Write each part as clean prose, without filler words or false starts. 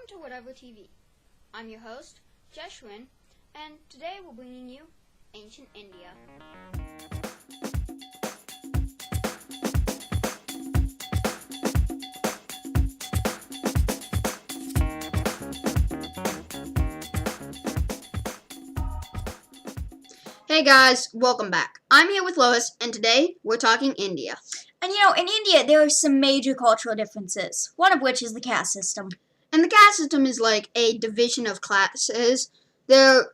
Welcome to Whatever TV. I'm your host, Jeshurun, and today we're bringing you Ancient India. Hey guys, welcome back. I'm here with Lois, and today we're talking India. And in India, there are some major cultural differences, one of which is the caste system. And the caste system is like a division of classes.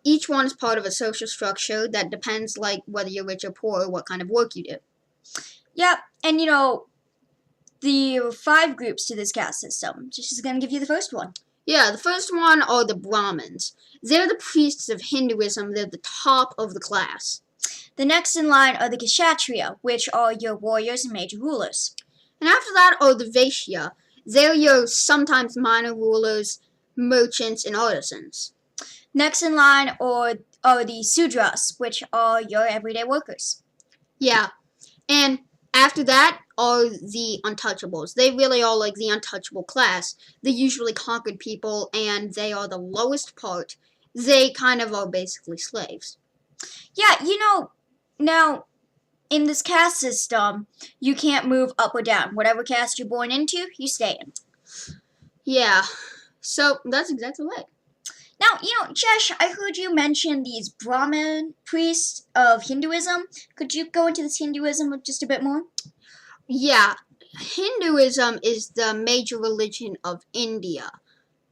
Each one is part of a social structure that depends like whether you're rich or poor or what kind of work you do. Yep, and there are 5 groups to this caste system. She's going to give you the first one. Yeah, the first one are the Brahmins. They're the priests of Hinduism. They're the top of the class. The next in line are the Kshatriya, which are your warriors and major rulers. And after that are the Vaishya. They're your sometimes minor rulers, merchants, and artisans. Next in line are the Sudras, which are your everyday workers. Yeah, and after that are the untouchables. They really are like the untouchable class. They usually conquered people, and they are the lowest part. They kind of are basically slaves. Yeah, now, in this caste system, you can't move up or down. Whatever caste you're born into, you stay in. Yeah, so that's exactly right. Now, Jesh, I heard you mention these Brahmin priests of Hinduism. Could you go into this Hinduism just a bit more? Yeah, Hinduism is the major religion of India.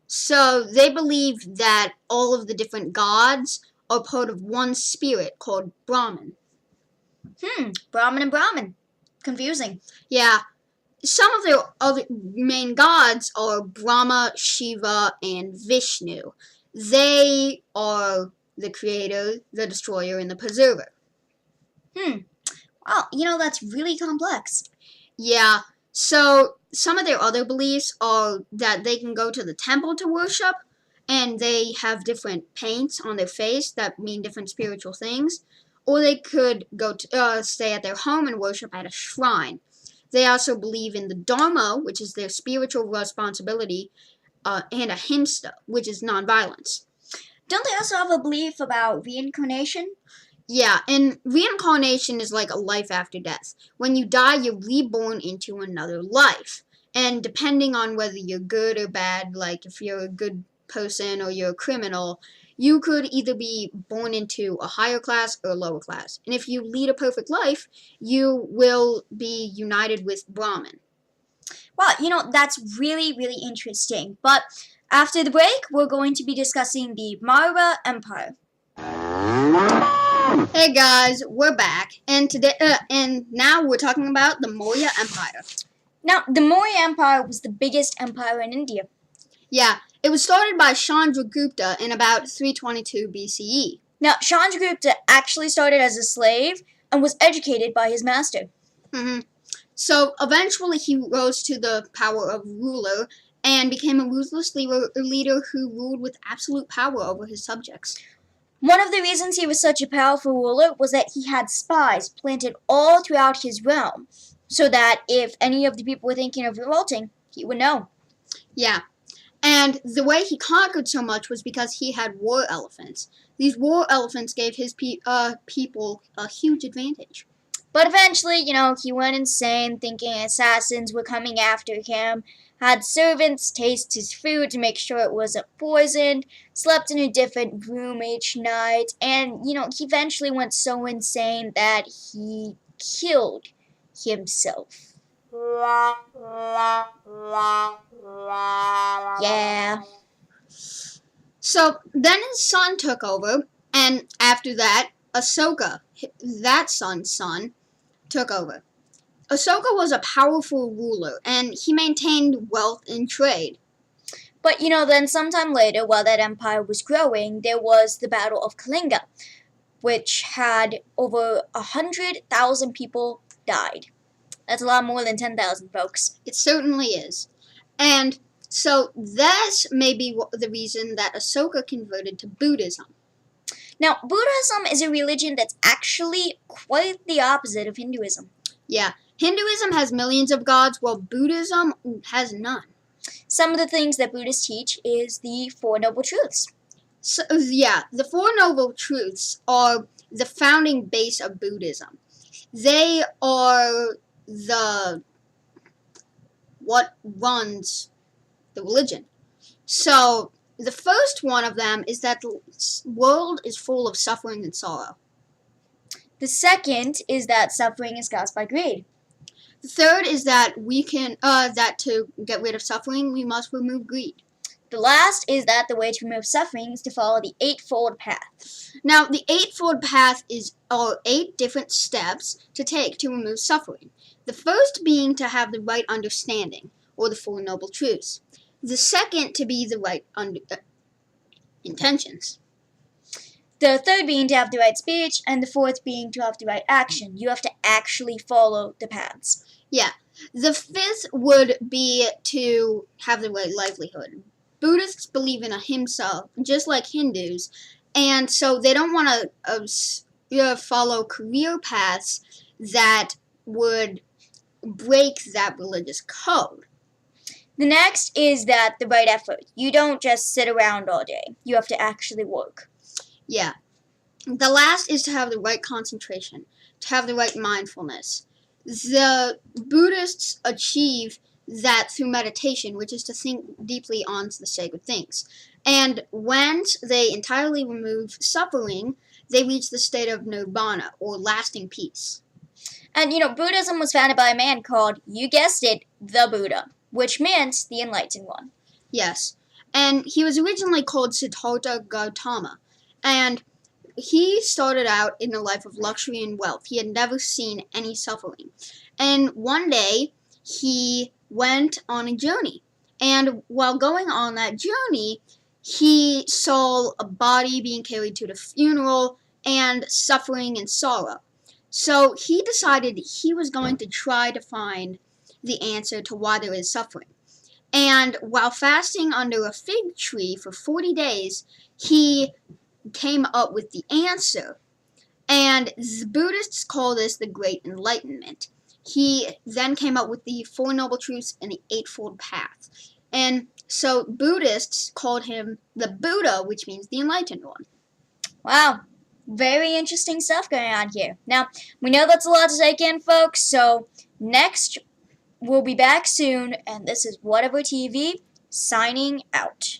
So they believe that all of the different gods are part of one spirit called Brahman. Brahmin and Brahmin. Confusing. Yeah. Some of their other main gods are Brahma, Shiva, and Vishnu. They are the creator, the destroyer, and the preserver. Well, that's really complex. Yeah. So some of their other beliefs are that they can go to the temple to worship, and they have different paints on their face that mean different spiritual things. Or they could go to stay at their home and worship at a shrine. They also believe in the Dharma, which is their spiritual responsibility, and ahimsa, which is nonviolence. Don't they also have a belief about reincarnation? Yeah, and reincarnation is like a life after death. When you die, you're reborn into another life. And depending on whether you're good or bad, like if you're a good person or you're a criminal, you could either be born into a higher class or a lower class. And if you lead a perfect life, you will be united with Brahman. Well, that's really, really interesting. But after the break, we're going to be discussing the Maurya Empire. Hey guys, we're back, and now we're talking about the Maurya Empire. Now, the Maurya Empire was the biggest empire in India. Yeah, it was started by Chandragupta in about 322 BCE. Now, Chandragupta actually started as a slave and was educated by his master. So eventually he rose to the power of ruler and became a ruthless leader who ruled with absolute power over his subjects. One of the reasons he was such a powerful ruler was that he had spies planted all throughout his realm, so that if any of the people were thinking of revolting, he would know. Yeah, and the way he conquered so much was because he had war elephants. These war elephants gave his people a huge advantage. But eventually, he went insane thinking assassins were coming after him, had servants taste his food to make sure it wasn't poisoned, slept in a different room each night, and, he eventually went so insane that he killed himself. Yeah. So then his son took over, and after that, Ashoka, that son's son, took over. Ashoka was a powerful ruler, and he maintained wealth and trade. But, then sometime later, while that empire was growing, there was the Battle of Kalinga, which had over 100,000 people died. That's a lot more than 10,000, folks. It certainly is. And so that's maybe the reason that Ashoka converted to Buddhism. Now, Buddhism is a religion that's actually quite the opposite of Hinduism. Yeah, Hinduism has millions of gods, while Buddhism has none. some of the things that Buddhists teach is the Four Noble Truths. So, yeah, the Four Noble Truths are the founding base of Buddhism. They are what runs the religion. So, the first one of them is that the world is full of suffering and sorrow. The second is that suffering is caused by greed. The third is that that to get rid of suffering, we must remove greed. The last is that the way to remove suffering is to follow the Eightfold Path. Now, the Eightfold Path are 8 different steps to take to remove suffering. The first being to have the right understanding, or the Four Noble Truths. The second to be the right intentions. The third being to have the right speech, and the fourth being to have the right action. You have to actually follow the paths. Yeah. The fifth would be to have the right livelihood. Buddhists believe in ahimsa, just like Hindus, and so they don't want to follow career paths that would break that religious code. The next is that the right effort. You don't just sit around all day. You have to actually work. Yeah. The last is to have the right concentration, to have the right mindfulness. The Buddhists achieve that through meditation, which is to think deeply on the sacred things. And once they entirely remove suffering, they reach the state of nirvana, or lasting peace. And Buddhism was founded by a man called, you guessed it, the Buddha, which meant the enlightened one. Yes. And he was originally called Siddhartha Gautama. And he started out in a life of luxury and wealth. He had never seen any suffering. And one day, he went on a journey. And while going on that journey, he saw a body being carried to the funeral and suffering and sorrow. So he decided he was going to try to find the answer to why there is suffering. And while fasting under a fig tree for 40 days, he came up with the answer. And the Buddhists call this the Great Enlightenment. He then came up with the Four Noble Truths and the Eightfold Path. And so Buddhists called him the Buddha, which means the enlightened one. Wow. Very interesting stuff going on here. Now, we know that's a lot to take in, folks, so next we'll be back soon, and this is Whatever TV signing out.